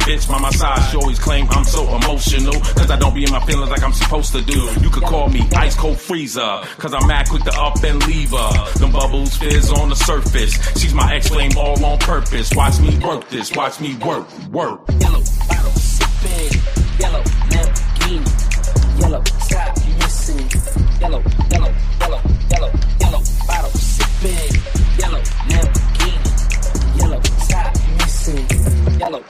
bitch by my side. She always claim I'm so emotional, cause I don't be in my feelings like I'm supposed to do. You could call me ice cold freezer, cause I'm mad quick to up and leave her. Them bubbles fizz on the surface. She's my ex-flame all on purpose. Watch me work this, watch me work. Yellow bottle sipping, yellow Lamborghini, yellow stop missing, yellow bottle sipping, yellow Lamborghini, yellow stop missing, yellow.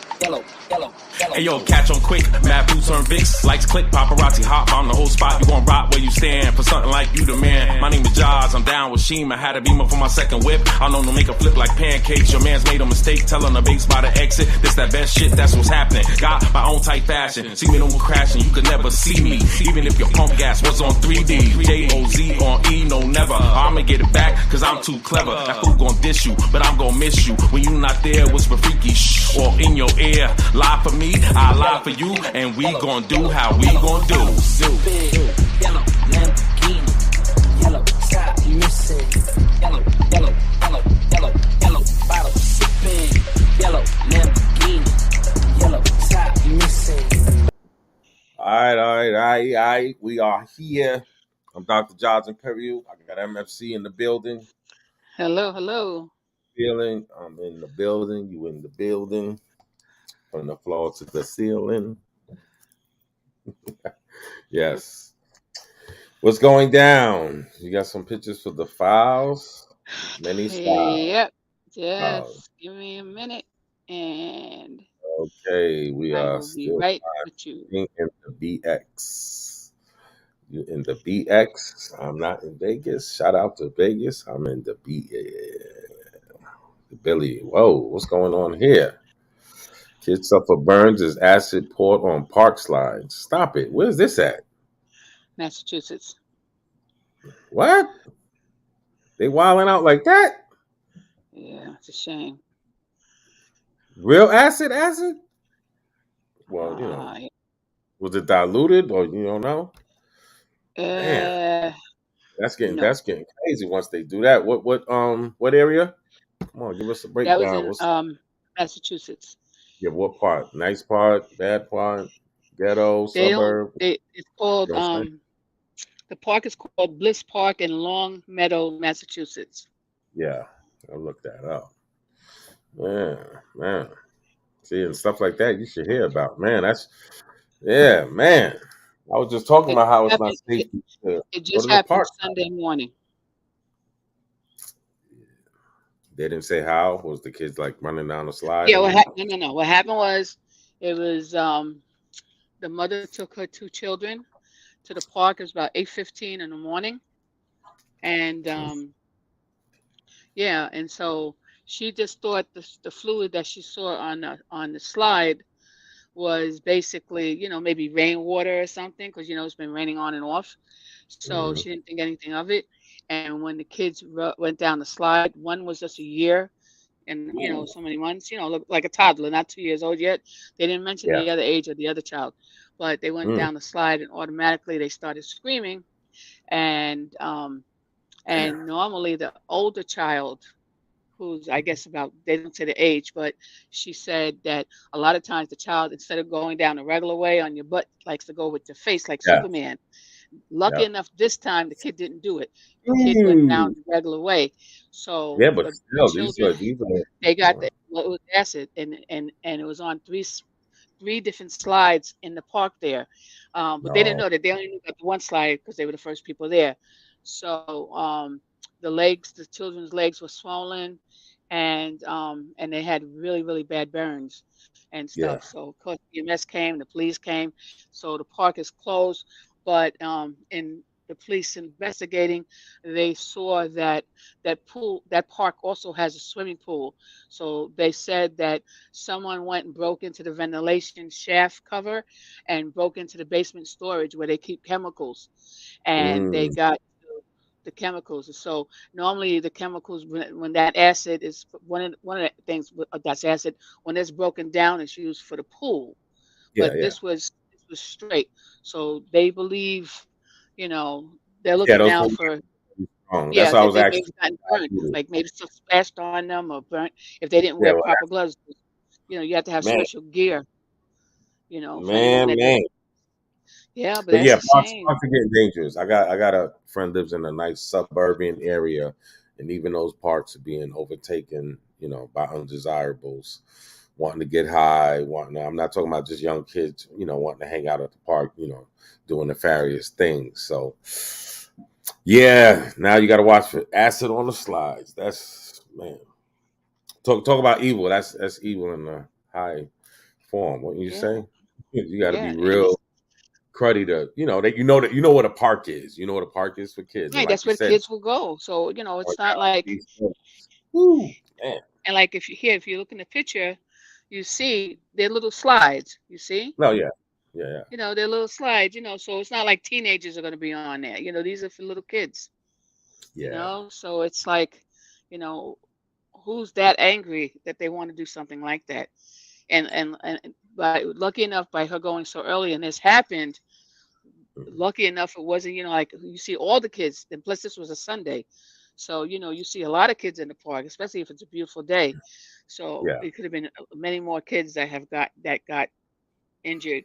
Hey yo, catch on quick, mad boots on Vicks, likes click, paparazzi hop on the whole spot. You gon' rock where you stand, for something like you the man. My name is Jaws, I'm down with Sheem. I had a beamer for my second whip. I know to make a flip like pancakes. Your man's made a mistake, telling the base by the exit. This that best shit, that's what's happening. Got my own type fashion. See me no more crashing, you could never see me. Even if your pump gas was on 3D. J-O-Z on E, no never. I'ma get it back, cause I'm too clever. That fool gon' dish you, but I'm gon' miss you. When you not there, whisper freaky shh, or in your ear. Lie for me, I lie for you, and we gon' do how we gon' do. Yellow Lamborghini, yellow stop missing, yellow bottle sipping, yellow Lamborghini, yellow stop missing. All right. We are here. I'm Dr. John's Imperial. I got MFC in the building. Hello. Feeling, I'm in the building. You in the building. From the floor to the ceiling. Yes. What's going down? You got some pictures for the files? Many styles. Yep. Just give me a minute and okay, we I are will be still right with you. in the BX. You in the BX? I'm not in Vegas. Shout out to Vegas. I'm in the Billy. Whoa, what's going on here? Kids suffer burns as acid poured on park slides. Stop it. Where's this at? Massachusetts. What? They wilding out like that? Yeah, it's a shame. Real acid? Well, you know. Yeah. Was it diluted or you don't know? Man. That's getting crazy once they do that. What area? Come on, give us a breakdown. That was in Massachusetts. Yeah, what part? Nice part, bad part, ghetto, suburb? It's called the park is called Bliss Park in Long Meadow, Massachusetts. Yeah, I'll look that up. Man. See, and stuff like that you should hear about. Man, man. I was just talking about how it's not safe. It just happened Sunday morning. They didn't say how. Was the kids like running down the slide? Yeah, no. What happened was it was the mother took her two children to the park. It was about 8:15 in the morning. And and so she just thought the fluid that she saw on the slide was basically, maybe rainwater or something, because it's been raining on and off. So she didn't think anything of it. And when the kids went down the slide, one was just a year and, so many months, looked like a toddler, not 2 years old yet. They didn't mention the other age of the other child, but they went down the slide and automatically they started screaming. And normally the older child, who's, I guess they don't say the age, but she said that a lot of times the child, instead of going down the regular way on your butt, likes to go with your face like Superman. Lucky enough, this time the kid didn't do it. The kid went down the regular way. So but still, they got it was acid, and it was on three different slides in the park there. But they didn't know that. They only knew about the one slide because they were the first people there. So the children's legs were swollen, and they had really, really bad burns and stuff. So of course EMS came, the police came. So the park is closed. But in the police investigating, they saw that park also has a swimming pool. So they said that someone went and broke into the ventilation shaft cover and broke into the basement storage where they keep chemicals, and they got the chemicals. So normally the chemicals, when that acid is one of the things that's acid, when it's broken down, it's used for the pool. But this was straight. So they believe, they're looking now for. That's why I was asking. Like maybe stuff splashed on them or burnt if they didn't wear proper gloves. You have to have special gear. For anyone that Man. yeah, but But that's yeah, a parks shame. parks are getting dangerous. I got a friend lives in a nice suburban area, and even those parks are being overtaken, by undesirables, wanting to get high, wanting. I'm not talking about just young kids, wanting to hang out at the park, doing nefarious things. So yeah, now you got to watch for acid on the slides. That's man. Talk about evil. That's evil in the high form. What you Yeah, say? You got to be yeah, and real it's cruddy to that what a park is. You know what a park is for kids, and right. like That's you where the said, kids will go. So oh, it's not yeah, like woo, man. and like if you look in the picture, you see they're little slides. You see, No, yeah, yeah, they're little slides. So it's not like teenagers are going to be on there. These are for little kids. yeah, So it's like, you know, who's that angry that they want to do something like that? And by lucky enough by her going so early and this happened, mhm, lucky enough it wasn't, like you see all the kids, and plus this was a Sunday. So, you see a lot of kids in the park, especially if it's a beautiful day. So yeah. it could have been many more kids that got injured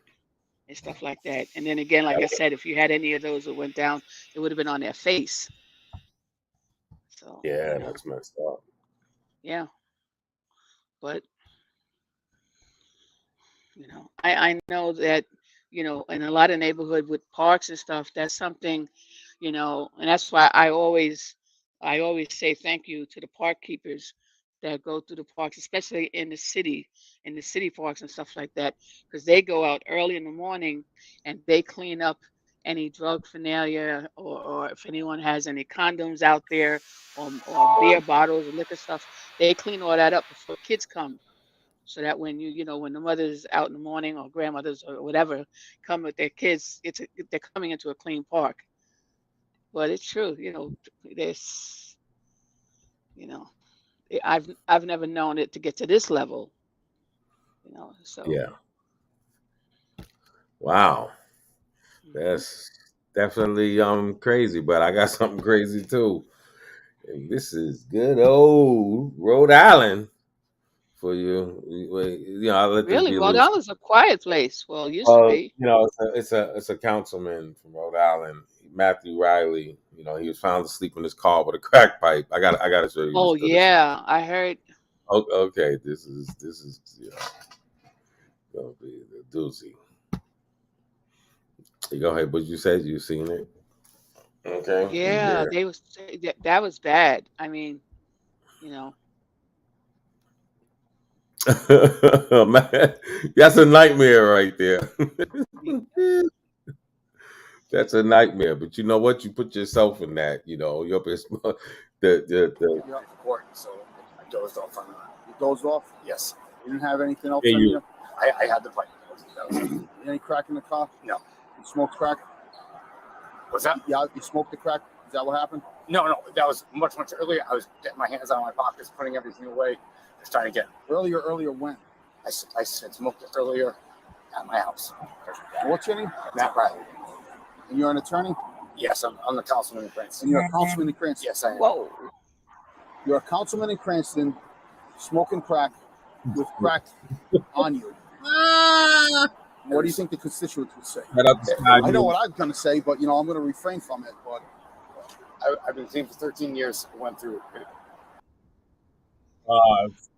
and stuff like that. And then again, like I said, if you had any of those that went down, it would have been on their face. So, Yeah, that's messed up. yeah. But I know that, in a lot of neighborhood with parks and stuff, that's something, and that's why I always say thank you to the park keepers that go through the parks, especially in the city parks and stuff like that, because they go out early in the morning and they clean up any drug paraphernalia, or if anyone has any condoms out there, or beer bottles or liquor stuff, they clean all that up before kids come, so that when when the mothers out in the morning or grandmothers or whatever come with their kids, they're coming into a clean park. But it's true, this, you know, I've never known it to get to this level, so. Yeah, wow, Mhm. that's definitely crazy. But I got something crazy too, and this is good old Rhode Island for you. I'll let this Really, be a Rhode little. Island's a quiet place. Well, it used to Well, be. it's a councilman from Rhode Island, Matthew Riley. He was found asleep in his car with a crack pipe. I gotta show you this Oh clip. yeah, I heard. Okay, this is gonna be the doozy. You go ahead, but you said you seen it. Okay, Yeah, there. they was that was bad. I mean, you know, Man, that's a nightmare right there. y- That's a nightmare. But you know what? You put yourself in that. You're the You're up for court, so I dozed off on You dozed off? Yes. You didn't have anything else yeah, on you you? I had the pipe. Any crack in the car? No. You smoked crack? What's that? Yeah, you smoked the crack? Is that what happened? No. That was much, much earlier. I was getting my hands out of my pockets, putting everything away. I was trying to get. Earlier when? I smoked it earlier at my house. What's your name? Matt Riley. And you're an attorney? Yes, I'm the councilman in Cranston. And you're a councilman in Cranston? Yes, I am. whoa. You're a councilman in Cranston, smoking crack with crack on you. What do you think the constituents would say? Shut up, I know what I'm going to say, but I'm going to refrain from it. But I've been clean for 13 years. I went through it.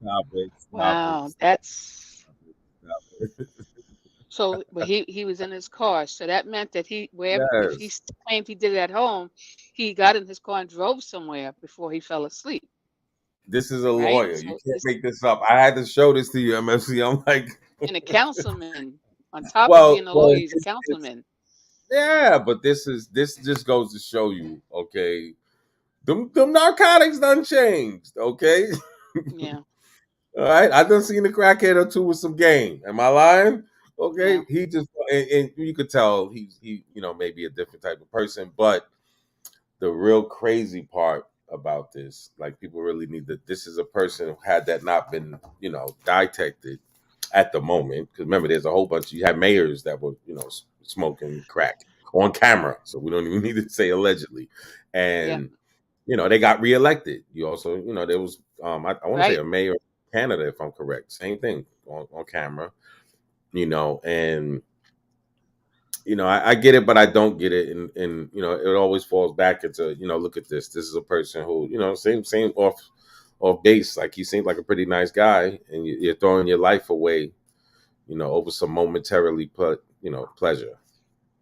Stop it! Stop it! Wow, that's Stop it! so. But he was in his car, so that meant that wherever, if he Yes, claimed he did it at home, he got in his car and drove somewhere before he fell asleep, this is a right? lawyer. You So can't this make this up. I had to show this to you, MFC. I'm like, and a councilman, on top of well, being a well, lawyer, he's a it's councilman. yeah, but this just goes to show you, okay, them narcotics done changed, okay. Yeah, All right, I done seen a crackhead or two with some game. Am I lying? yeah, Okay, he just and you could tell he maybe a different type of person, but the real crazy part about this, like people really need that. This is a person who had that not been detected at the moment, because remember, there's a whole bunch. You had mayors that were smoking crack on camera, so we don't even need to say allegedly, yeah, and they got reelected. You also, there was I want to say right. a mayor of Canada, if I'm correct, same thing on camera. And I get it, but I don't get it, and it always falls back into look at this. This is a person who same off base. Like he seemed like a pretty nice guy, and you're throwing your life away, over some momentarily pleasure.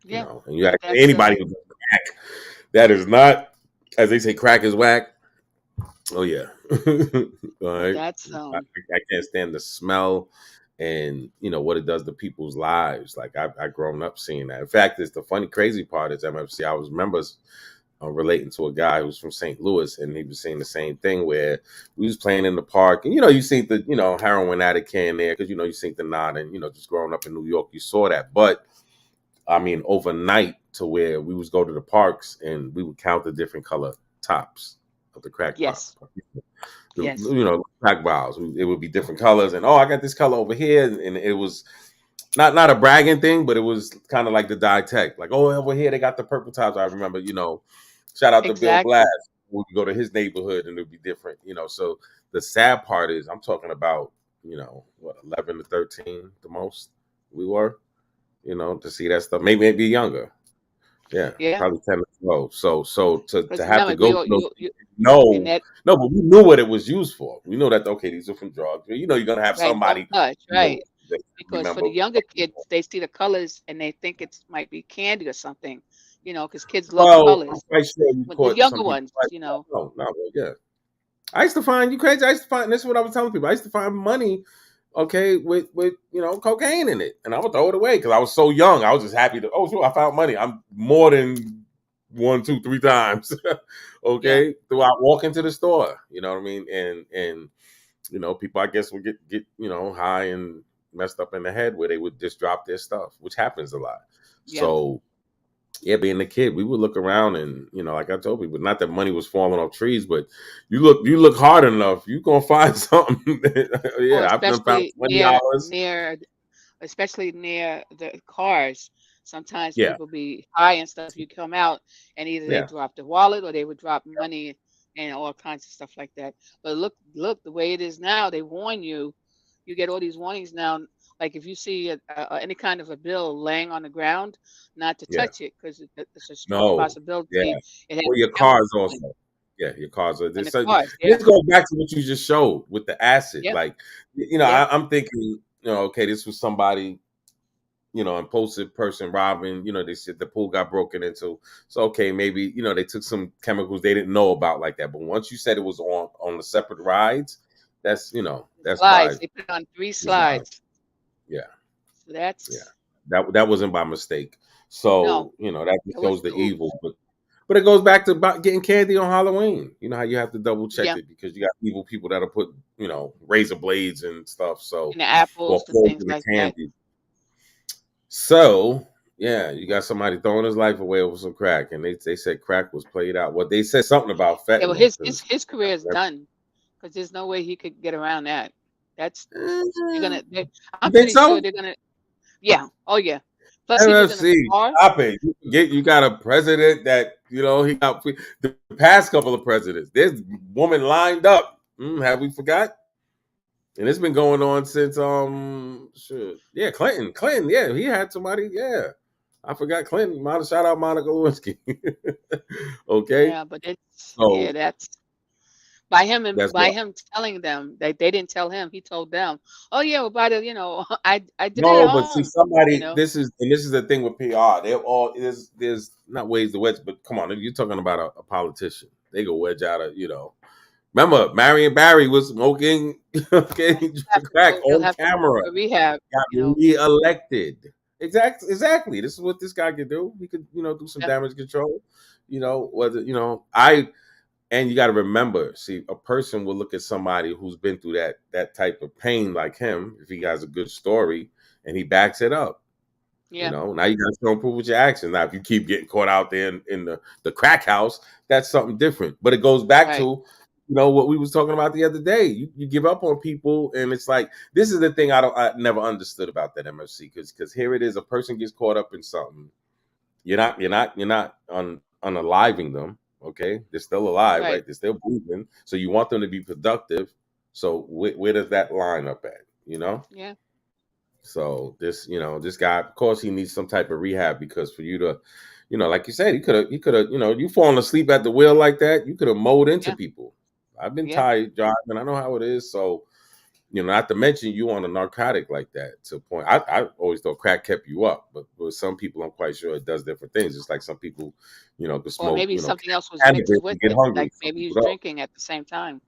Yeah. And you ask anybody who's crack, that is not, as they say, crack is whack. Oh yeah. All right. That's I can't stand the smell and what it does to people's lives. Like I grown up seeing that. In fact, it's the funny crazy part is MFC. I was members relating to a guy who's from St. Louis, and he was saying the same thing where we was playing in the park, and you seen the heroin addict can there because you seen the nod, and just growing up in New York, you saw that. But I mean, overnight to where we was go to the parks and we would count the different color tops of the crack. Yes. Yes. Crack vials. It would be different colors, and I got this color over here, and it was not a bragging thing, but it was kind of like the dye tech. Like, over here they got the purple tops. I remember, shout out to Bill Blast. We would go to his neighborhood and it would be different, So the sad part is I'm talking about, 11 to 13 the most we were, to see that stuff. Maybe younger. Yeah. Probably 10 to 12. So to have to go but we knew what it was used for. We know that these are from drugs. You're gonna have somebody right. Because for the younger kids, they see the colors and they think it might be candy or something, because kids love colors. I'm quite sure but the younger ones, No, yeah. I used to find you crazy. I used to find, this is what I was telling people. I used to find money, with cocaine in it, and I would throw it away because I was so young. I was just happy to. Oh, sure, I found money. I'm more than 1, 2, 3 times. Throughout walking to the store, you know what I mean, and people I guess would get high and messed up in the head where they would just drop their stuff, which happens a lot. So being a kid, we would look around and like I told people, not that money was falling off trees, but you look hard enough, you gonna find something. I've been found $20 especially near the cars. Sometimes people be high and stuff. You come out and either they drop the wallet or they would drop money and all kinds of stuff like that. But look, the way it is now, they warn you. You get all these warnings now. Like if you see any kind of a bill laying on the ground, not to touch it because it's a strong possibility. Your cars also. Yeah, your cars are. This goes back to what you just showed with the acid. Like, I'm thinking, this was somebody, impulsive person robbing. They said the pool got broken into. So maybe they took some chemicals they didn't know about like that. But once you said it was on the separate rides, that's that's slides. They put it on 3 slides. Yeah. So that's that wasn't by mistake. So that just shows the evil. But it goes back to about getting candy on Halloween. You know how you have to double check it because you got evil people that'll put razor blades and stuff. So and the apples and things like candy. So you got somebody throwing his life away over some crack, and they said crack was played out. Well, they said something about fentanyl. Yeah, well, his career is done because there's no way he could get around that. That's you're gonna. I'm pretty sure they're gonna. Yeah. Oh yeah. Plus, MFC, stop it. You got a president that he got the past couple of presidents. There's woman lined up. Have we forgot? And it's been going on since Clinton. Clinton, he had somebody. Yeah, I forgot Clinton. Shout out Monica Lewinsky. Okay. Yeah, but that's. By him telling them that they didn't tell him, he told them. Oh yeah, well, by the I did it. No, but see, somebody. This is the thing with PR. They're all there's not ways to wedge, but come on, you're talking about a politician. They go wedge out of Remember, Marion Barry was smoking crack on camera. Rehab. Got reelected. Exactly. This is what this guy could do. He could do some damage control. And you got to remember, see, a person will look at somebody who's been through that type of pain like him, if he has a good story, and he backs it up. Yeah. Now you got to show and prove with your actions. Now, if you keep getting caught out there in the crack house, that's something different. But it goes back to, what we was talking about the other day. You give up on people, and it's like, this is the thing I never understood about that MFC, because here it is, a person gets caught up in something. You're not unaliving them. Okay, they're still alive, right? They're still breathing. So you want them to be productive. So where does that line up at? Yeah. So this guy, of course, he needs some type of rehab because for you to, like you said, he could have, you falling asleep at the wheel like that, you could have mowed into Yeah. people. I've been Yeah. tired driving. I know how it is. So, not to mention you on a narcotic like that to a point. I always thought crack kept you up, but with some people, I'm quite sure it does different things. Just like some people, could Or smoke, maybe something else was cannabis mixed with and get it. hungry. Like Fuck maybe he was people up. drinking at the same time.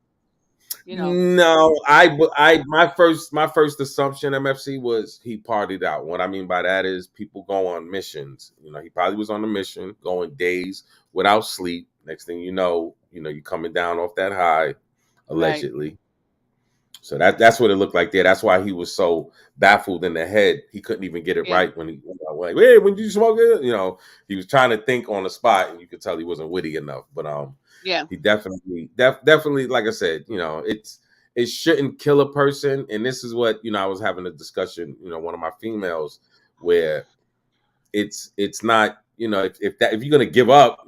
No, my first assumption MFC was he partied out. What I mean by that is people go on missions. He probably was on a mission, going days without sleep. Next thing you're coming down off that high, Right. allegedly. So that's what it looked like there. That's why he was so baffled in the head. He couldn't even get it Yeah. right when he like, hey, when you smoke it, he was trying to think on the spot, and you could tell he wasn't witty enough. But Yeah. he definitely, like I said, it shouldn't kill a person. And this is what I was having a discussion, one of my females, where it's not, if you're gonna give up,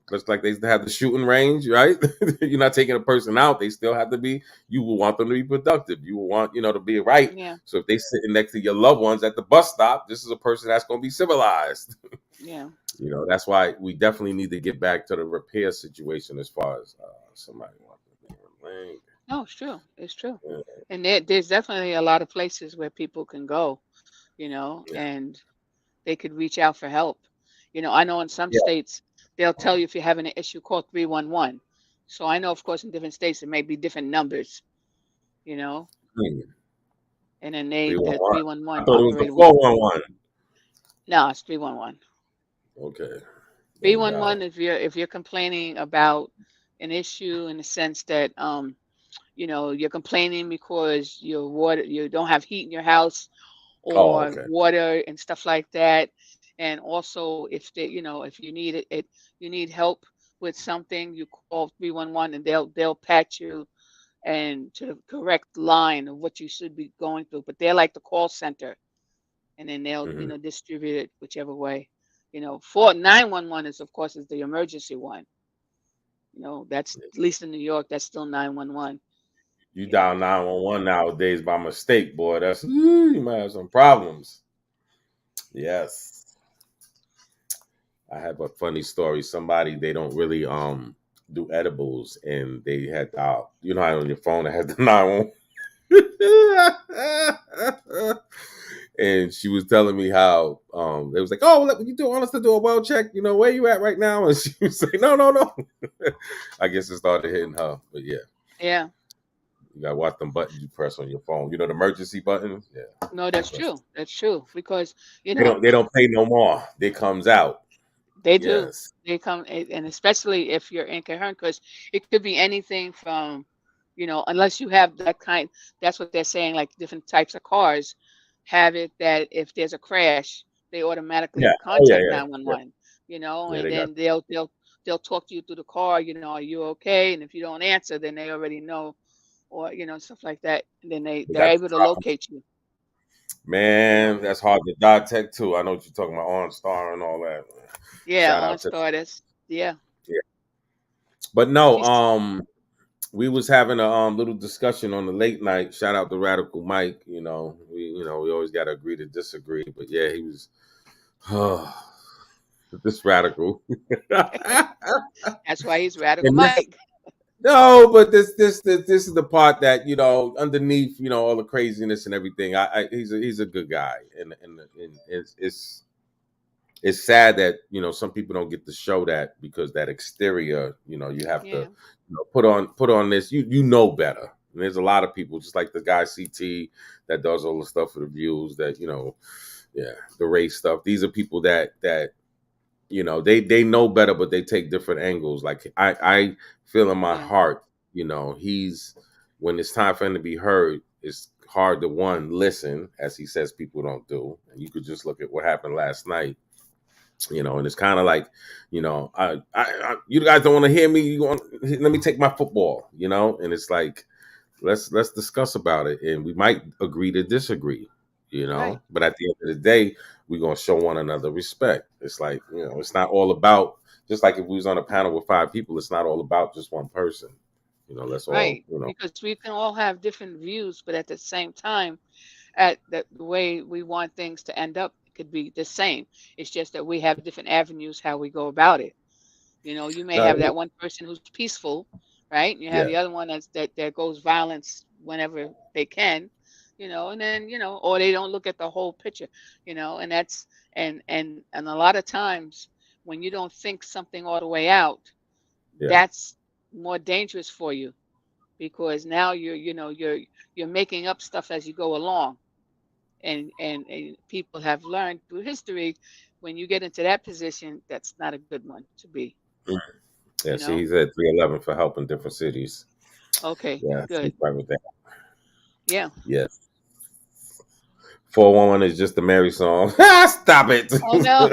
just like they have the shooting range, right? You're not taking a person out. They still have to be. You will want them to be productive. You will want to be right. Yeah. So if they sitting next to your loved ones at the bus stop, this is a person that's going to be civilized. Yeah. That's why we definitely need to get back to the repair situation as far as somebody wants to be link. No, it's true. It's true. Yeah, And there's definitely a lot of places where people can go, yeah, and they could reach out for help. I know in some yeah. states they'll tell you if you're having an issue, call 311. So I know, of course, in different states it may be different numbers, you know, Hmm. and then the 311. I 311 thought it was the operator. 411. No, it's 311. Okay. No doubt. 311 if you're complaining about an issue in the sense that you're complaining because you don't have heat in your house Oh, or okay. water and stuff like that. And also if if you need you need help with something, you call 311 and they'll patch you and to the correct line of what you should be going through. But they're like the call center, and then they'll Hmm. distribute it whichever way. For 911 is, of course, is the emergency one. That's, at least in New York, that's still 911. You You know, dial 911 nowadays by mistake, boy. You might have some problems. Yes. I have a funny story. Somebody, they don't really do edibles, and they had how on your phone it has the 911. And she was telling me how they was like, oh, look, you want us to do a well check, where you at right now? And she was like, no. I guess it started hitting her. But yeah, yeah. you gotta watch them buttons you press on your phone. The emergency button. Yeah. No, that's true. That's true because They don't pay no more. It comes out. they do. Yes. They come, and especially if you're incoherent, because it could be anything from, unless you have that kind. That's what they're saying. Like different types of cars have it that if there's a crash, they automatically Yeah. Oh yeah, contact yeah. Yeah. 911. Yeah, And they got then they'll talk to you through the car. Are you okay? And if you don't answer, then they already know, or stuff like that. And then they they're got able to locate you. You man, know. that's hard to dot tech too. I know what you're talking about, OnStar and all that. Yeah, Shout on out to starters. Yeah. yeah. But no, She's we was having a little discussion on the late night. Shout out to Radical Mike. We always gotta agree to disagree. But yeah, he was this radical. That's why he's Radical And this Mike. no, but this is the part that underneath all the craziness and everything. He's a good guy, and it's sad that some people don't get to show that because that exterior, you have to Yeah. put on this. You know better. And there's a lot of people, just like the guy CT that does all the stuff for the views. That yeah, the race stuff. These are people that they know better, but they take different angles. Like I feel in my Yeah. heart, he's when it's time for him to be heard. It's hard to listen, as he says people don't do. And you could just look at what happened last night. And it's kind of like, you guys don't want to hear me. Let me take my football, and it's like, let's discuss about it, and we might agree to disagree, Right. but at the end of the day, we're gonna show one another respect. It's like, it's not all about, just like if we was on a panel with 5 people, it's not all about just one person. Let's all, Right. Because we can all have different views, but at the same time, at the way we want things to end up could be the same. It's just that we have different avenues how we go about it. You may have No, that one person who's peaceful, right? And you have yeah, the other one that goes violence whenever they can, and then, or they don't look at the whole picture, and that's and a lot of times when you don't think something all the way out, yeah, that's more dangerous for you because now you're making up stuff as you go along. And people have learned through history when you get into that position, that's not a good one to be, mm, yeah. you See, know. he's at 311 for helping different cities. Okay, Yeah, he's good. right with that. Yeah. Yes. 411 is just a Mary song. Stop it. Oh no.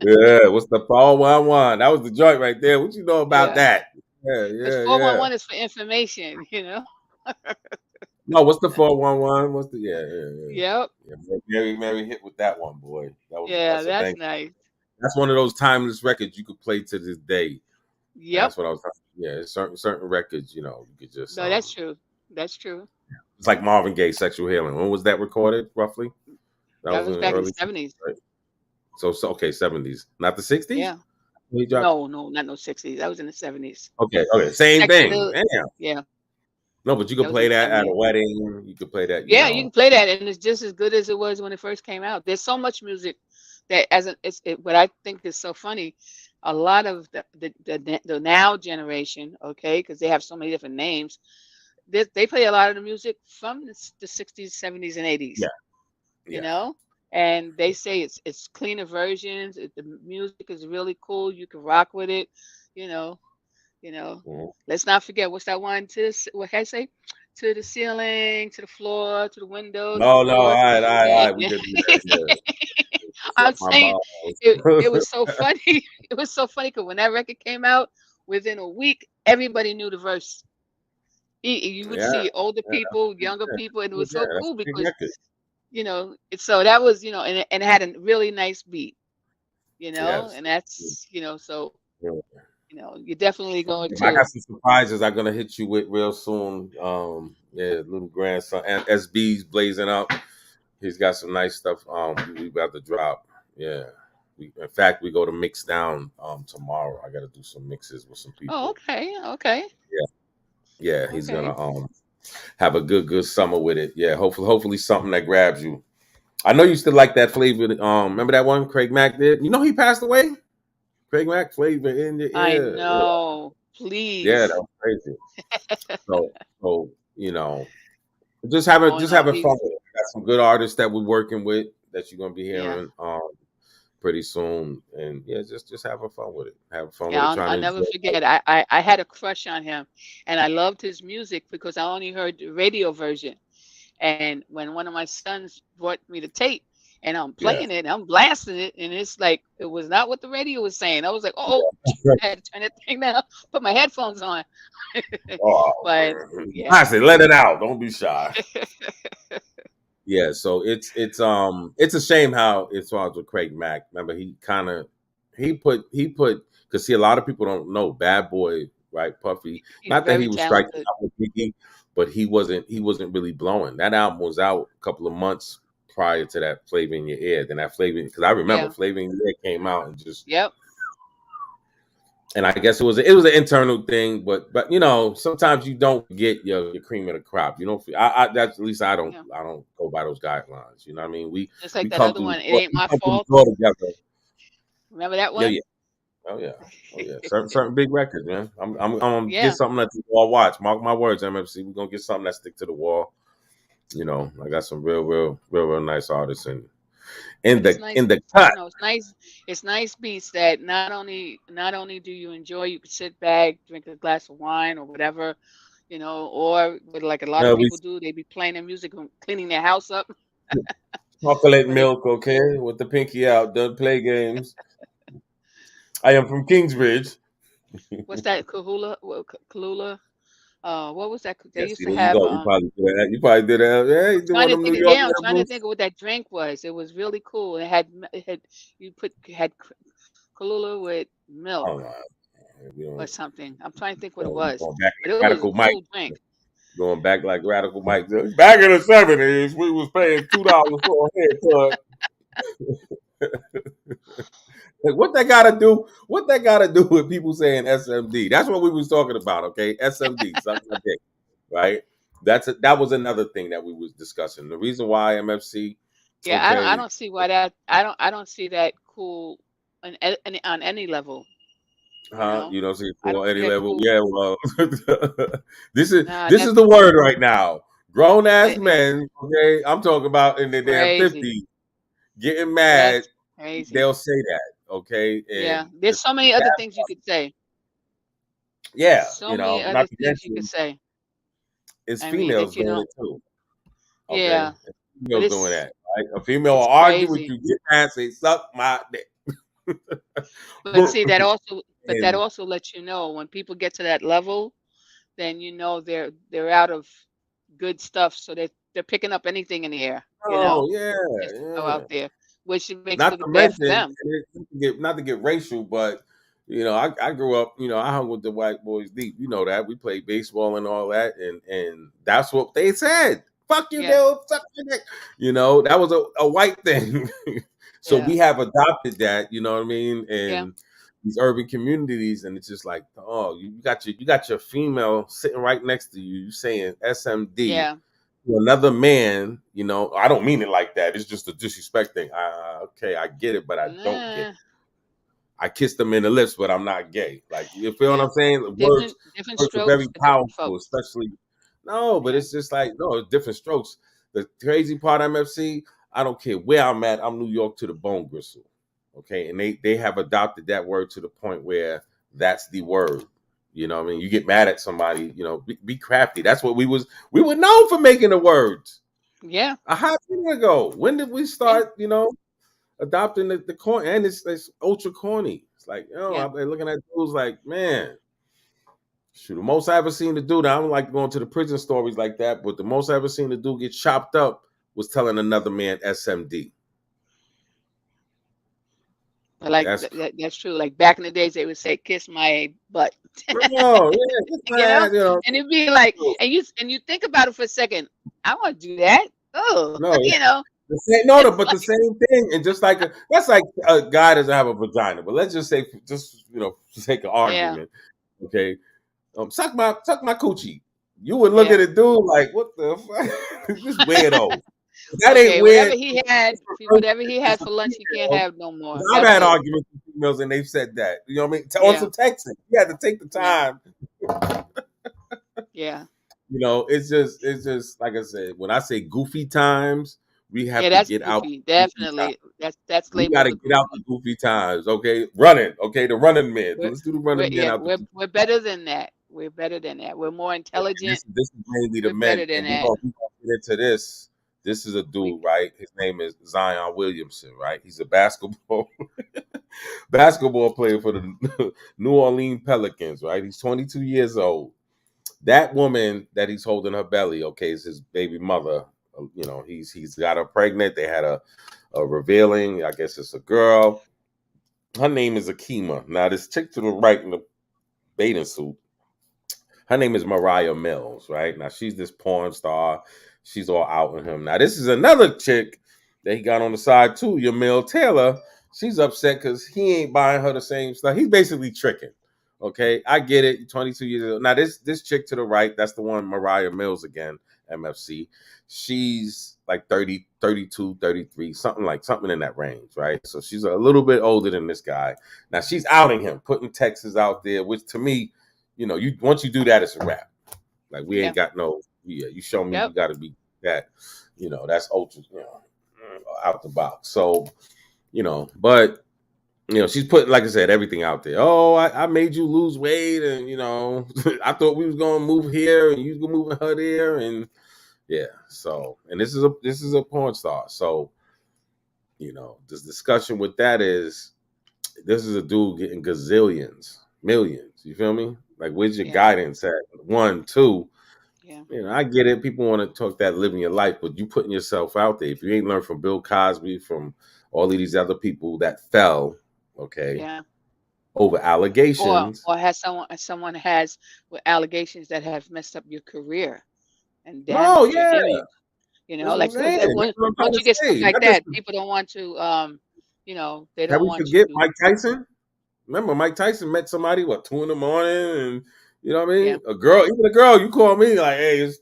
Yeah, what's the 411? That was the joint right there. What you know about Yeah. that? Yeah, Because yeah, yeah. 411 is for information. No, what's the 411? What's the yeah. Yep. Yeah, Mary hit with that one, boy. Yeah, That's a that's thing. nice. That's one of those timeless records you could play to this day. Yep. That's what I was talking. Yeah, certain records, you could just No, that's true. That's true. it's like Marvin Gaye, Sexual Healing. When was that recorded, roughly? That That was in was the back in the early 70s. right? So okay, 70s. Not the 60s? Yeah. He dropped. No, no, not no 60s. That was in the 70s. Okay. Same thing. Sexual. Damn. Yeah, No, but you that could was in play the that at a 70s. wedding. You could play that, Yeah, you can play that, and it's just as good as it was when it first came out. There's so much music that what I think is so funny. A lot of the now generation, okay, because they have so many different names. They play a lot of the music from the 60s, 70s, and 80s. Yeah, You yeah. know, and they say it's cleaner versions. The music is really cool. You can rock with it. You know, you know. Mhm. Let's not forget what's that one what I say? To the ceiling, to the floor, to the windows, to the No, all doors. right, all right, all Yeah, right. We yeah. could do that. Yeah. I'm Suck my saying it balls. was so funny. It was so funny because when that record came out, within a week, everybody knew the verse. You would Yeah, see older yeah, people, younger people, and it was yeah. so That's cool a big because record. so that was and it had a really nice beat, Yes. and that's so Yeah. you're definitely going I got to. some surprises I'm gonna hit you with real soon. Yeah, little grandson and SB's blazing up. He's got some nice stuff. We about to drop. Yeah. In fact, we go to mix down tomorrow. I got to do some mixes with some Oh, people. okay, okay, Yeah, yeah. He's okay. gonna have a good summer with it. Yeah, hopefully something that grabs you. I know you still like that flavor. Remember that one Craig Mack did? You know he passed away. Craig Mack flavor in your I ear. Yeah, know. yeah, that Please. was crazy. So just Oh no, having fun he's with it. Got some good artists that we're working with that you're gonna be yeah. hearing pretty soon, and yeah, just having fun with it. Having fun with Yeah, it. Trying I'll to never enjoy forget. I had a crush on him, and I loved his music because I only heard the radio version. And when one of my sons brought me the tape, and I'm yeah. playing it, I'm blasting it, and it's like it was not what the radio was saying. I was like, oh, I had to turn that thing down, put my headphones on. Oh But man, I yeah, say let it out. Don't be shy. Yeah, so it's a shame how it's all with Craig Mack. Remember, he put because see a lot of people don't know Bad Boy, right? Puffy. he's Not that he very was striking talented. out with Biggie, but he wasn't really blowing. That album was out a couple of months prior to that Flavor in Your Ear. Then that Flavor because I remember Yeah. Flavor in Your Ear came out and just Yep. and I guess it was an internal thing, but sometimes you don't get your cream of the crop. You don't. I that's at least Yeah. I don't go by those guidelines. You know what I mean? We Just like we that come other through the one. It door, ain't we my come through the fault. door together. Remember that Yeah, one? yeah, oh yeah, oh yeah. Certain big records, man. I'm gonna get Yeah. something that the wall watch. Mark my words, MFC. We're gonna get something that stick to the wall. I got some real nice artists in But it's the nice, in the cut. it's nice beats that not only do you enjoy, you can sit back, drink a glass of wine or whatever, or what like a lot of We people do, they be playing their music and cleaning their house up chocolate when they milk, okay, with the pinky out. Don't play games. I am from Kingsbridge. what's that Kalula? What was that? They Yes, used see, to there you have go. You probably did that. You probably did that. Yeah, you do one trying of to them think New of York yeah, I'm trying to rebels. think of what that drink was. It was really cool. It had you put had Kalula with milk Oh, no. We or don't, something. I'm trying to think what it we was, going back but it to was a Radical Mike. cool drink. Going back like Radical Mike. Back in the 70s, we was paying $2 for a haircut. Like, what that gotta do? What that gotta do with people saying SMD? That's what we was talking about, okay? SMD, something like that, right? That was another thing that we was discussing. The reason why MFC, Yeah, I okay, don't see why that I don't see that cool on any level. You don't see it I for don't see any that level. cool. Yeah, well, this is Nah, this is that's the word right now. Grown ass it, men, okay? I'm talking about in their damn crazy. 50s, getting mad. That's crazy. They'll say that, okay? Yeah, And there's so many other things you could say. yeah, So many other not to things you could mention say. it's I mean, females if you doing don't, it too. Okay, yeah, it's but females doing that. Right? A female will it's argue with crazy. you, get mad, say suck my dick. But see, that And also lets you know when people get to that level, then they're out of good stuff, so they're picking up anything in the air, oh yeah, just to throw yeah. out there, which it makes Not it to look bad for mention, them. not to get racial, but I grew up, I hung with the white boys deep. You know that we played baseball and all that, and that's what they said. Fuck you, Yeah, dude. Suck your dick. That was a white thing. So yeah, we have adopted that. You know what I mean? yeah, And these urban communities, and it's just like, oh, you got your female sitting right next to you. You saying SMD yeah. to another man, I don't mean it like that. It's just a disrespect thing. Okay, I get it, but I don't get it. Nah, I kissed them in the lips, but I'm not gay. Like, you feel what yeah. I'm saying? The Different words are very strokes for different powerful, folks. especially no, but Yeah, it's just like no, it's different strokes. The crazy part MFC, I don't care where I'm at, I'm New York to the bone gristle. Okay. And they have adopted that word to the point where that's the word. You know what I mean? You get mad at somebody, be crafty. That's what we were known for making the words. yeah, A hot minute ago. When did we yeah, start, adopting the corn? And it's ultra corny. It's like, yeah. I've been looking at dudes like, man, shoot, the most I ever seen the dude, I don't like going to the prison stories like that, but the most I ever seen the dude get chopped up was telling another man SMD. But like That's that's true. Like back in the days, they would say, "Kiss my butt," oh yeah, it's you know, mad, and it'd be like, and you think about it for a second. I want to do that. Oh, no, the same, no, it's but the like, same thing, and just like that's like a guy doesn't have a vagina, but let's just say, just for sake of yeah, argument, okay, suck my coochie. You would look at yeah. a dude like, what the fuck? This weirdo. That ain't Okay, weird. whatever he It's had a for lunch, he can't female. have no more. I've That's had it. arguments with females and they've said that. You know what I mean? On Yeah, some texting. You had to take the yeah, time. yeah, It's just like I said, when I say goofy times, we yeah. have to That's get out goofy. the goofy times. Definitely, that's We got labeled to a get out the goofy. goofy times, okay? Running, okay? The running men. We're, Let's do the running men yeah, out the we're better than that. We're better than that. We're more and intelligent. this is mainly the We're men, better than and we're that. gonna get into this. This is a We dude, right? His name is Zion Williamson, right? He's a basketball player for the New Orleans Pelicans, right? He's 22 years old. That woman that he's holding her belly, okay, is his baby mother. He's got her pregnant. They had a revealing. I guess it's a girl. Her name is Akima. Now, this chick to the right in the bathing suit, her name is Mariah Mills, right? Now, she's this porn star. She's all out on him. Now, this is another chick that he got on the side too, Yamil Taylor. She's upset because he ain't buying her the same stuff. He's basically tricking. Okay, I get it. 22 years old. Now, this chick to the right, that's the one, Mariah Mills again, MFC. She's like 30, 32, 33, something in that range, right? So she's a little bit older than this guy. Now, she's outing him, putting texts out there, which to me, you once you do that, it's a wrap. Like we yeah. ain't got no, yeah. You show me you Yep. got to be that, that's ultra, out the box. So, but she's putting, like I said, everything out there. Oh, I made you lose weight, and I thought we was gonna move here, and you was gonna move her there, and yeah. So, and this is a porn star. So, this discussion with that is, this is a dude getting gazillions, millions. You feel me? Like, where's your Yeah. guidance at? One, two. Yeah. I get it. People want to talk that living your life, but you putting yourself out there. If you ain't learned from Bill Cosby, from all of these other people that fell, okay, Yeah. over Or allegations. has someone has with allegations that have messed up your career. and No, damage your yeah, image. that's what I'm Like saying. That's what I'm trying once to you get stuff say. like that, people don't want to, they Can don't we want forget to. Mike Tyson? Remember, Mike Tyson met somebody 2 in the morning, and you know what I Yeah, mean. Even a girl, you call me like, hey, it's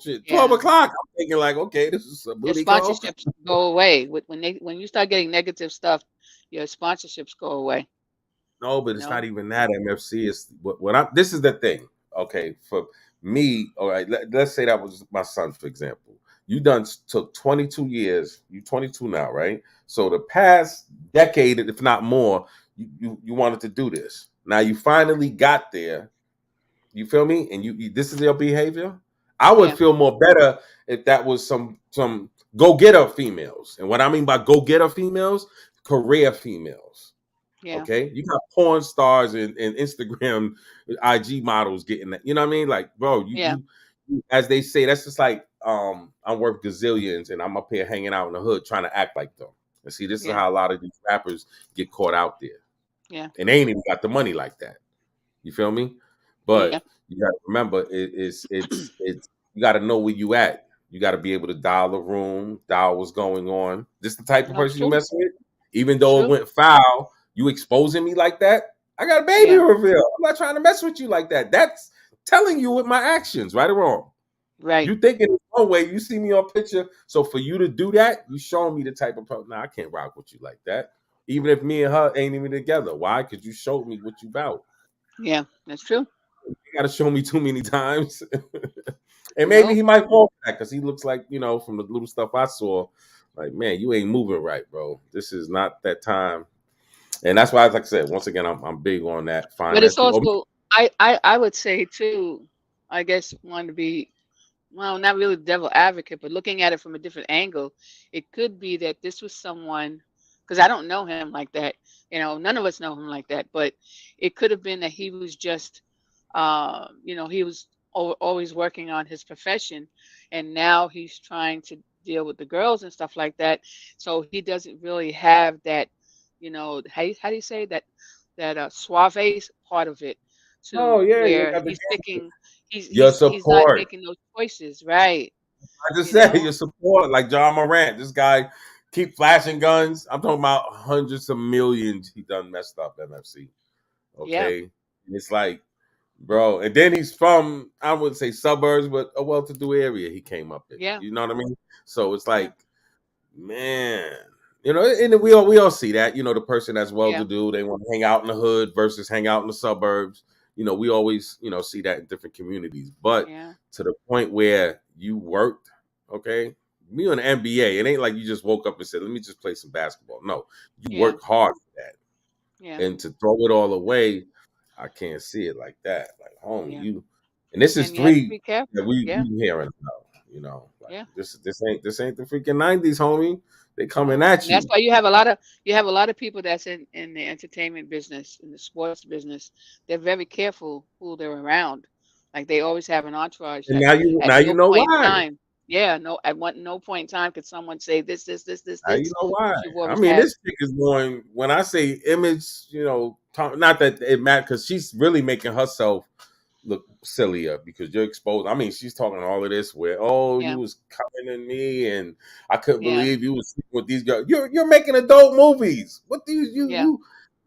shit, 12 o'clock. yeah. I'm thinking like, okay, this is a Your booty call. sponsorships go away when you start getting negative stuff. Your sponsorships go away. No, but You it's not know. even that MFC. Is what I'm. This is the thing. Okay, for me, all right. Let's say that was my son, for example. You done took 22 years. You 22 now, right? So the past decade, if not more, you wanted to do this. Now you finally got there. You feel me? And this is your behavior. I would Yeah, feel more better if that was some go getter females. And what I mean by go getter females, career females. yeah, Okay, you got porn stars and Instagram IG models getting that. You know what I mean? Like, bro, yeah. as they say, that's just like I'm worth gazillions and I'm up here hanging out in the hood trying to act like them. And see, this is Yeah, how a lot of these rappers get caught out there, yeah, and they ain't even got the money like that. You feel me? yeah. But you got to remember, it's you got to know where you at. You got to be able to dial the room, dial what's going on. This the type of No, person you true, mess with. Even though it true. went foul, you exposing me like that. I got a baby Yeah, reveal. I'm not trying to mess with you like that. That's telling you with my actions, right or wrong. right. You thinking it's one way. You see me on picture, so for you to do that, you showing me the type of person. Nah, I can't rock with you like that. Even if me and her ain't even together. Why? Because you showed me what you about. Yeah, that's true. You got to show me too many times. And maybe Nope. he might fall for that because he looks like, from the little stuff I saw, like, man, you ain't moving right, bro. This is not that time. And that's why, like I said, once again, I'm big on that But it's financial. also, I would say too. I guess want to be, well, not really the devil advocate, but looking at it from a different angle, it could be that this was someone, because I don't know him like that. None of us know him like that, but it could have been that he was just, he was always working on his profession, and now he's trying to deal with the girls and stuff like that. So he doesn't really have that, how do you say that, suave part of it, Oh, to yeah, you ain't where got the he's game. sticking. He's Your he's he's not support. making those choices, right? I just You said your know? support, like John Morant. This guy keep flashing guns. I'm talking about hundreds of millions he done messed up MFC. Yeah, Okay. And it's like, bro, and then he's from, I wouldn't say suburbs, but a well-to-do area he came up in. yeah, You know what I mean? So it's yeah, like, man, and we all see that. The person that's yeah, well-to-do, they want to hang out in the hood versus hang out in the suburbs. We always, see that in different communities. But yeah, to the point where you worked, okay, me on the NBA, it ain't like you just woke up and said, "Let me just play some basketball." No, you yeah, work hard for that, yeah, and to throw it all away, I can't see it like that. Like, homie, yeah. and this is And you have to three be that careful. we Yeah, hearing about. Like yeah. this ain't the freaking '90s, homie. They coming No, at and that's you. why you have a lot of people that's in the entertainment business, in the sports business. They're very careful who they're around. Like they always have an entourage And that now at you no know point in why. time, yeah, no, no point in time could someone say Now you this, know why. but you've I always mean, had, this chick is going. When I say image, not that it matters because she's really making herself look sillier because you're exposed. I mean, she's talking all of this where, oh, you yeah, was coming at me and I couldn't yeah, believe you was sleeping with these girls. You're making adult movies. What do yeah, you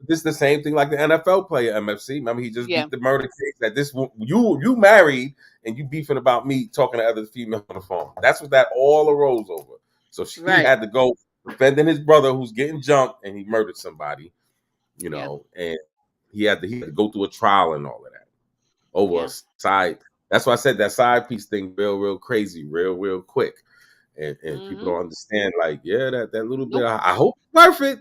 this is the same thing like the NFL player MFC. Remember, he just yeah, beat the murder case that you married and you beefing about me talking to other females on the phone. That's what that all arose over. So he right, had to go defending his brother who's getting jumped and he murdered somebody, yeah, and he had to go through a trial and all of that over a yeah, side. That's why I said that side piece thing real crazy, real quick. And people hmm, don't understand, like, yeah, that little bit. nope. I hope it's worth it.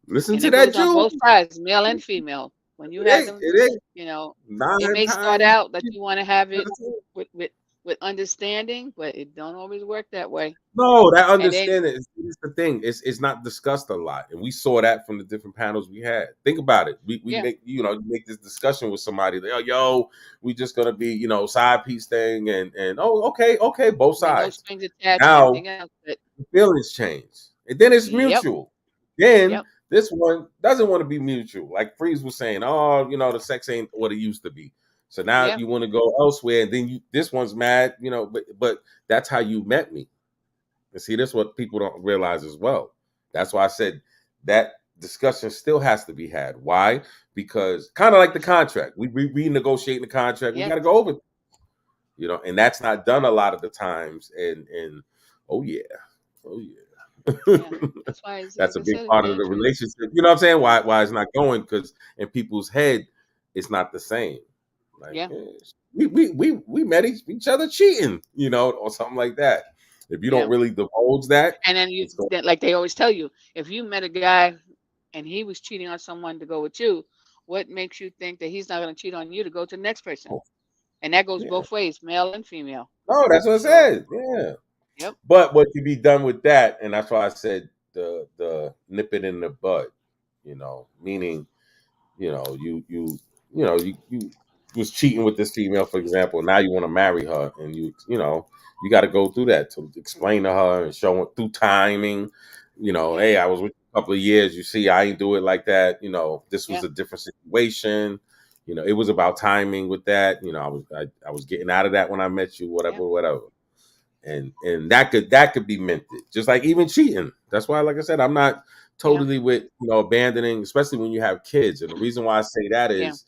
Listen And to it that goes on Jew. both sides, male and female. When you It have ain't. them, It ain't you know, it nine may start times. out that you want to have it with, with with understanding, but it don't always work that way. No, that And then, understanding is the thing. It's not discussed a lot, and we saw that from the different panels we had. Think about it. We yeah, make you make this discussion with somebody. They yo, we just gonna be side piece thing, and oh, okay, both yeah, no sides. strings attached and Now everything else. But the feelings change, and then it's yep, mutual. Then yep, this one doesn't want to be mutual. Like Freeze was saying, oh, the sex ain't what it used to be. So now Yeah. you want to go elsewhere, and then this one's mad, but that's how you met me. And see, that's what people don't realize as well. That's why I said that discussion still has to be had. Why? Because kind of like the contract, we renegotiating the contract. We Yes. got to go over, and that's not done a lot of the times. And oh yeah, oh yeah, Yeah. That's why it's that's like a I big said, it's part of the dangerous. relationship. You know what I'm saying? Why it's not going? Because in people's head, it's not the same. Like Yeah. we met each other cheating, or something like that. If you don't Yeah. really divulge that, And then it's going. like they always tell you, if you met a guy and he was cheating on someone to go with you, what makes you think that he's not going to cheat on you to go to the next person? And that goes Yeah. both ways, male and female. No, that's what I So, said. Yeah. yep. But what can be done with that, and that's why I said the nip it in the bud, meaning, you was cheating with this female, for example. Now you want to marry her, and you got to go through that to explain to her and show her through timing. Yeah. Hey, I was with you a couple of years. You see, I ain't do it like that. This was Yeah. a different situation. It was about timing with that. I was getting out of that when I met you, Yeah. whatever, whatever. And that could be minted, just like even cheating. That's why, like I said, I'm not Yeah. totally with abandoning, especially when you have kids. And the reason why I say that Yeah. is,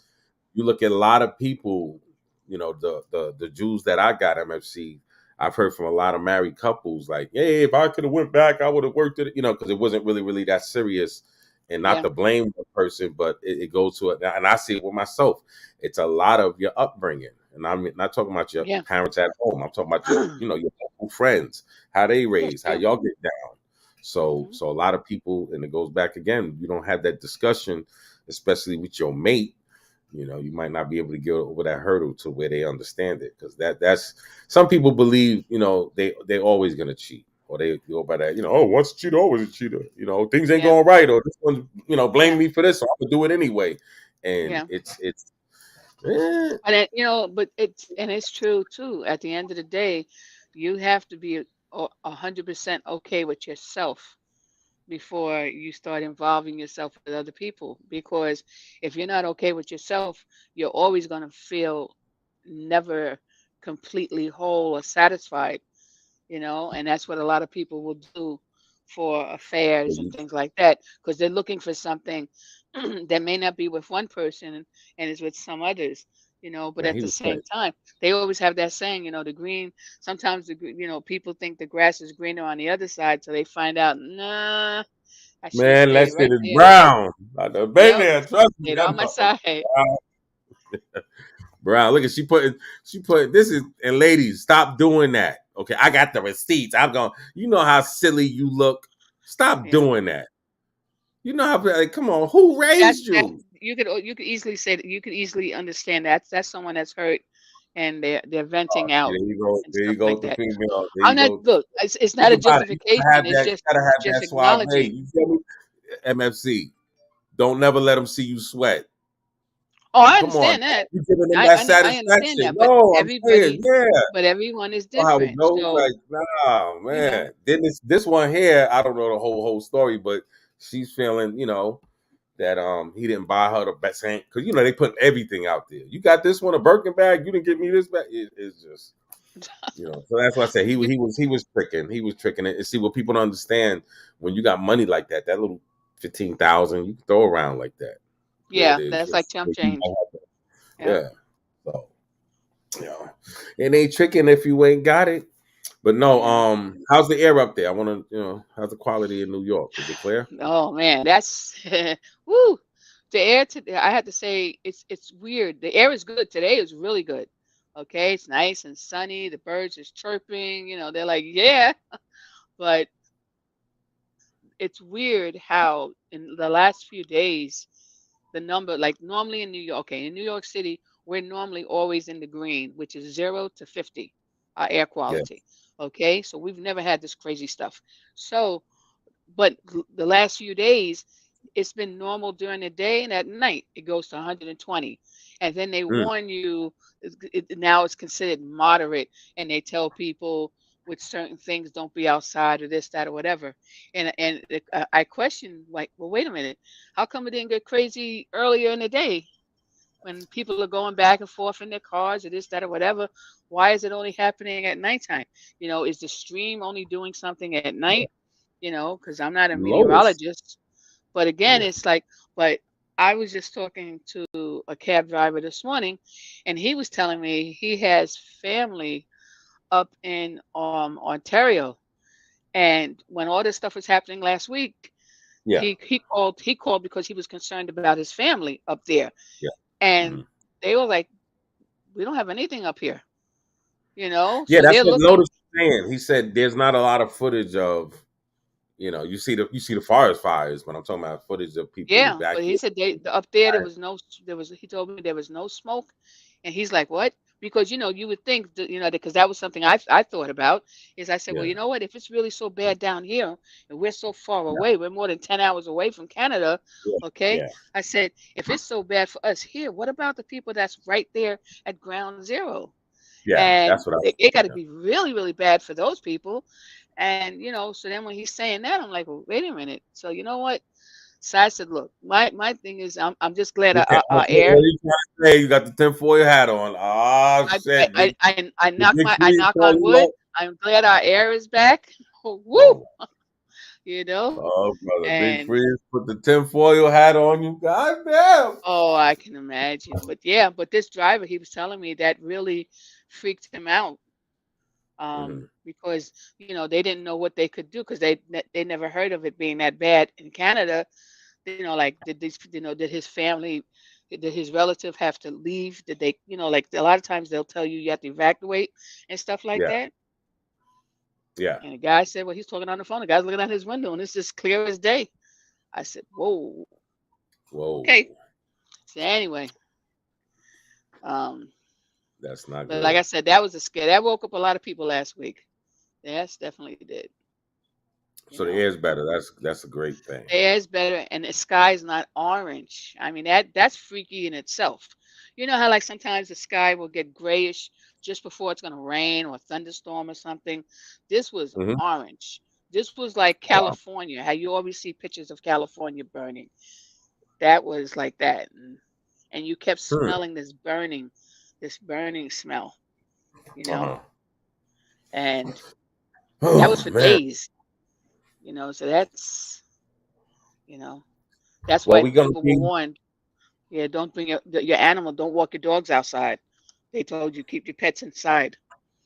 you look at a lot of people, the Jews that I got MFC. I've heard from a lot of married couples like, hey, if I could have went back, I would have worked it, because it wasn't really that serious. And not Yeah. to blame the person, but it goes to it, and I see it with myself. It's a lot of your upbringing, and I'm not talking about your Yeah. parents at home. I'm talking about your local friends, how they Yeah. raise, how Sure. y'all get down. So, Hmm. so a lot of people, and it goes back again. You don't have that discussion, especially with your mate. You might not be able to get over that hurdle to where they understand it, because that's some people believe they always gonna cheat, or they go by that, oh, once a cheater, always a cheater. Things ain't Yeah. going right, or this one's blaming Yeah. me for this, so I'm gonna do it anyway. And Yeah. it's eh, And but it's true too. At the end of the day, you have to be 100% okay with yourself before you start involving yourself with other people. Because if you're not okay with yourself, you're always going to feel never completely whole or satisfied, and that's what a lot of people will do for affairs and things like that, because they're looking for something that may not be with one person and is with some others, but man, at he the was same right. time they always have that saying, the green, sometimes people think the grass is greener on the other side till they find out, nah, I should have Man, that stayed shit right is there. brown. I done been Yep, there. Trust me, stayed that on my motherfucker side. brown. Brown. Look at she put this is, and ladies, stop doing that. Okay, I got the receipts. I'm going. You know how silly you look. Stop Yeah. doing that. You know how, like, come on, who raised That you? you could easily say that, you could easily understand that that's someone that's hurt and they're Oh, venting see, out there you go. and There stuff you go like with the that. female. There I'm you not, go. look, it's not Think a about it. You justification. gotta have It's that. just You gotta it's have just that suave. acknowledging. You feel me? MFC. Don't never let them see you sweat. Oh, I Come on, understand that. you giving them I that I, know, I understand satisfaction. that, but No, I'm saying, everybody, yeah. but everyone is Know how it different. goes. So, Like, nah, you know, man. Then this one here, I don't know the whole story, but she's feeling, that he didn't buy her the best hand, because they put everything out there. You got this one, a Birkin bag. You didn't get me this bag. It's just, So that's why I said you, he was tricking. He was tricking it. And see, what people don't understand, when you got money like that, that little 15,000 you can throw around like that. yeah, that's like chump change. Yeah. Yeah. So, it ain't tricking if you ain't got it. But no, Yeah. how's the air up there? I want to, how's the quality in New York? Is it clear? Oh man, that's woo. The air today, I had to say, it's weird. The air is good today. Is really good. Okay, it's nice and sunny. The birds is chirping. They're like, yeah. But it's weird how in the last few days, the number, like normally in New York, okay, in New York City, we're normally always in the green, which is 0 to 50, our air Yeah. quality. Okay, so we've never had this crazy stuff. So, but the last few days, it's been normal during the day, and at night it goes to 120. And then they Mm. warn you, now it's considered moderate, and they tell people with certain things, don't be outside or this, that, or whatever. I question, like, well, wait a minute, how come it didn't get crazy earlier in the day? when people are going back and forth in their cars or this, that, or whatever, why is it only happening at nighttime? Is the stream only doing something at night? Because I'm not a Lowest. meteorologist. But again, Yeah. it's like, but I was just talking to a cab driver this morning, and he was telling me he has family up in Ontario, and when all this stuff was happening last week, Yeah. he called because he was concerned about his family up there, Yeah. and they were like, "We don't have anything up here," Yeah, so that's they're what looking. Lotus was saying. He said there's not a lot of footage of, you see the forest fires, but I'm talking about footage of people Yeah, but he evacuating. said up there he told me there was no smoke, and he's like, "What?" Because you would think that, because that was something I thought about. Is I said, well, Yeah. you know what? If it's really so bad down here, and we're so far away, we're more than 10 hours away from Canada. Yeah. Okay, Yeah. I said, if it's so bad for us here, what about the people that's right there at ground zero? Yeah. And That's what I it got to be really, really bad for those people. And so then when he's saying that, I'm like, well, wait a minute. So you know what? So I said, look, my thing is, I'm just glad okay. our What air. are you trying to say? You got the tinfoil hat on. Oh shit. The big I freeze knock call on you wood. up. I'm glad our air is back. Woo, Oh, you know. brother. Big And freeze put the tinfoil hat on you. God damn. oh, I can imagine. But yeah, but this driver, he was telling me that really freaked him out. Because they didn't know what they could do because they never heard of it being that bad in Canada. Like did his family, did his relative have to leave? Did they, like a lot of times they'll tell you have to evacuate and stuff like Yeah. that. Yeah. And the guy said, well, he's talking on the phone. The guy's looking out his window and it's just clear as day. I said, whoa. Whoa. Okay. So anyway, That's not but good. like I said, that was a scare. That woke up a lot of people last week. Yes, definitely did. So the air's better. That's a great thing. The air is better and the sky is not orange. I mean, that's freaky in itself. You know how like sometimes the sky will get grayish just before it's going to rain or thunderstorm or something? This was Mm-hmm. orange. This was like Wow. California. How you always see pictures of California burning. That was like that. And you kept smelling this burning smell, and that was for days, so that's Well, why we gonna people were be warned. Yeah, don't bring your animal. Don't walk your dogs outside. They told you keep your pets inside.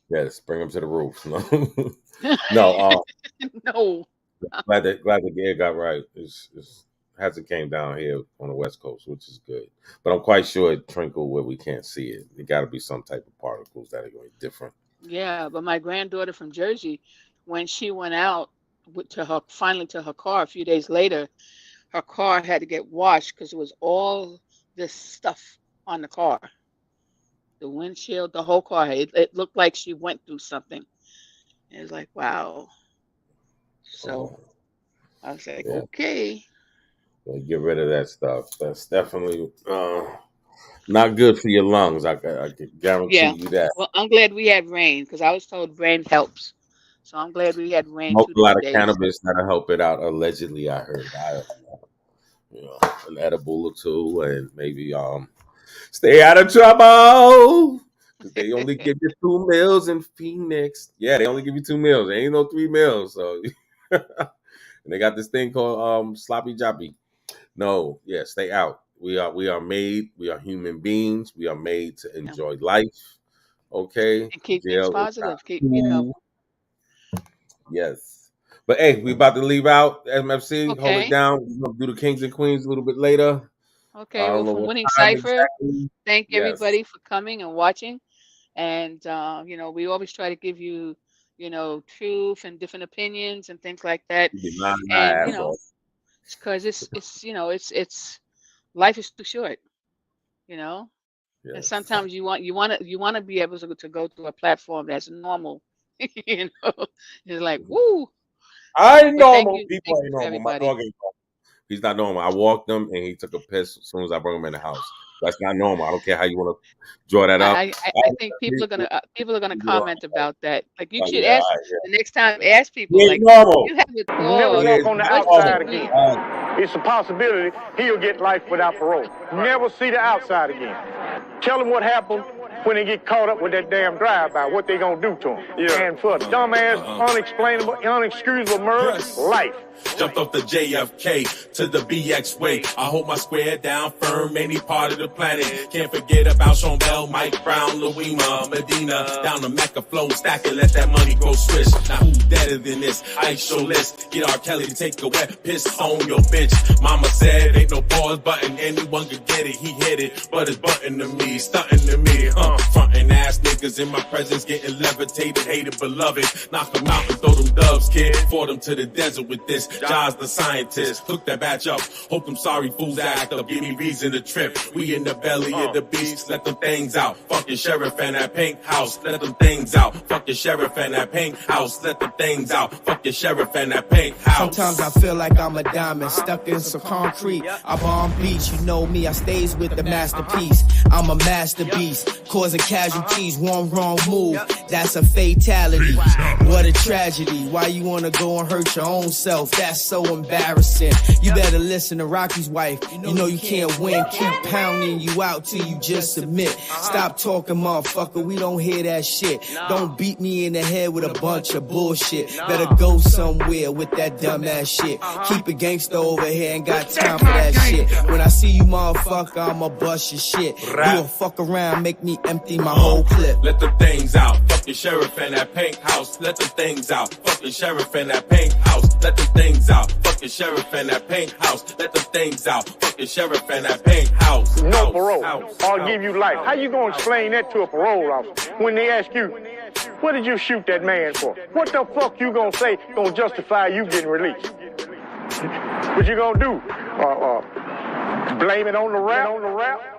yes, bring them to the roof. No, no. No. Glad the air got right. It's hasn't came down here on the West Coast, which is good. But I'm quite sure it trickled where we can't see it. It got to be some type of particles that are going to be different. Yeah, but my granddaughter from Jersey, when she went out finally to her car a few days later, her car had to get washed because it was all this stuff on the car. The windshield, the whole car. It looked like she went through something. It was like, wow. So I was like, Yeah. okay. Well, get rid of that stuff. That's definitely not good for your lungs. I can guarantee you that. Well, I'm glad we had rain because I was told rain helps. So I'm glad we had rain Smoke 2 a to lot 3 of days. cannabis that'll help it out. Allegedly, I heard. An edible or two, and maybe stay out of trouble. Because they only give you 2 meals in Phoenix. Yeah, they only give you 2 meals. There ain't no 3 meals. So and they got this thing called sloppy joppy. No, yeah, stay out. We are human beings. We are made to enjoy life. Okay. And keep things Jail is not positive. cool. Yes. But hey, we about to leave out MFC. Hold it Okay. down. We're gonna do the Kings and Queens a little bit later. Okay. I Well, don't know from what Winning time Cipher, exactly. thank Yes. everybody for coming and watching. And, we always try to give you, truth and different opinions and things like that. You be lying my And, ass off. because it's life is too short, and Yes. sometimes you want to be able to go to a platform that's normal. It's like, woo. I ain't But thank normal. you People ain't for normal. My everybody. dog ain't normal. He's not normal. I walked him and he took a piss as soon as I brought him in the house. That's not normal. I don't care how you want to draw that up. I think people are gonna comment about that. Like you Oh, should yeah, ask all right, yeah. the next time. Ask people He like, ain't normal. you have a Never dog. walk on the What's outside the again. breed? it's a possibility he'll get life without parole. Never see the outside again. Tell him what happened when they get caught up with that damn drive-by, what they gonna do to him. Yeah. And for a dumbass, unexplainable, unexcusable murder, life. Jumped off the JFK to the BX way. I hold my square down firm, any part of the planet. Can't forget about Sean Bell, Mike Brown, Louima, Medina. Down the Mecca flow, stack it, let that money go swish. Now who's better than this? Ice show list. Get R. Kelly to take a wet piss on your bitch. Mama said ain't no pause button, anyone could get it. He hit it, but it's button to me, stunting to me. Frontin' ass niggas in my presence, getting levitated, hated, beloved. Knock them out and throw them dubs, kid. Fought them to the desert with this. Jaws the scientist, hook that batch up. Hope them sorry fools act up. Give me reason to trip. We in the belly of the beast. Let them things out. Fucking sheriff and that pink house. Let them things out. Fucking sheriff and that pink house. Let them things out. Fucking sheriff and that pink house. Sometimes I feel like I'm a diamond stuck in some concrete. I'm on beach, you know me. I stays with the masterpiece. I'm a master beast, causing casualties. One wrong move, that's a fatality. What a tragedy. Why you wanna go and hurt your own self? That's so embarrassing. You better listen to Rocky's wife. You know you can't win. Keep pounding you out till you just submit. Stop talking, motherfucker. We don't hear that shit. Don't beat me in the head with a bunch of bullshit. Better go somewhere with that dumbass shit. Keep it gangsta over here. Ain't got time for that shit. When I see you, motherfucker, I'ma bust your shit. You gon' fuck around, make me empty my whole clip. Let the things out. Fucking sheriff and that pink house. Let the things out. Fucking sheriff and that pink house. Let the things out. Fucking sheriff and that pink house. Let the things out. Fucking sheriff and that pink house. No parole. I'll give you life. How you gonna explain that to a parole officer when they ask you, what did you shoot that man for? What the fuck you gonna say gonna justify you getting released? What you gonna do? Blame it on the rap?